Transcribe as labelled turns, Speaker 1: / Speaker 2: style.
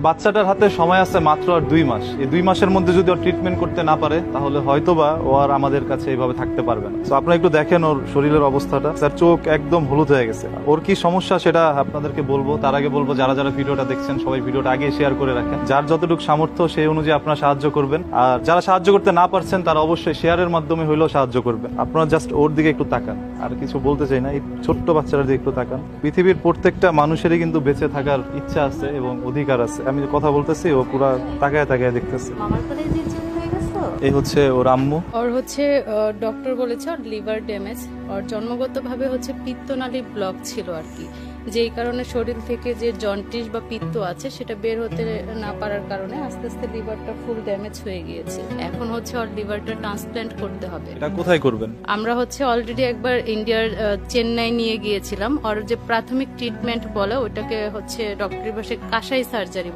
Speaker 1: বাচ্চাটার হাতে সময় আছে মাত্র আর 2 মাস। এই 2 মাসের মধ্যে যদি ওর ট্রিটমেন্ট করতে না পারে তাহলে হয়তোবা ও আর আমাদের কাছে এইভাবে থাকতে পারবে না। তো আপনারা একটু দেখেন ওর শরীরের অবস্থাটা, তার চোখ একদম হলুদ হয়ে গেছে। ওর কি সমস্যা সেটা আপনাদেরকে বলবো, তার আগে বলবো যারা যারা ভিডিওটা দেখছেন সবাই ভিডিওটা আগে শেয়ার করে রাখেন। যার যতটুকু সামর্থ্য সেই অনুযায়ী আপনারা সাহায্য করবেন, আর যারা সাহায্য করতে না পারছেন তারা অবশ্যই শেয়ারের মাধ্যমে হইলেও সাহায্য করবেন। আপনারা জাস্ট ওর দিকে একটু তাকান, আর কিছু বলতে চাই না, এই ছোট্ট বাচ্চাটার দিকে একটু তাকান। পৃথিবীর প্রত্যেকটা মানুষেরই কিন্তু বেঁচে থাকার ইচ্ছা আছে এবং অধিকার আছে। আমি যে কথা বলতেছি ও পুরা তাকায় তাকায় দেখতেছে। এই হচ্ছে ওর আম্মু।
Speaker 2: ওর হচ্ছে ডক্টর বলেছে ওর লিভার ড্যামেজ, ওর জন্মগতভাবে হচ্ছে পিত্তনালী ব্লক ছিল আর কি, যেই কারণে শরীর থেকে যে জন্ডিস বা পিত্ত আছে সেটা বের হতে না পারার কারণে আস্তে আস্তে লিভারটা ফুল ড্যামেজ হয়ে গিয়েছে। এখন হচ্ছে ওর লিভারটা ট্রান্সপ্ল্যান্ট করতে হবে।
Speaker 1: এটা কোথায় করবেন?
Speaker 2: আমরা হচ্ছে অলরেডি একবার ইন্ডিয়ার চেন্নাই নিয়ে গিয়েছিলাম। ওর যে প্রাথমিক ট্রিটমেন্ট বলে ওটাকে হচ্ছে ডক্টরি ভাষায় কাসাই সার্জারি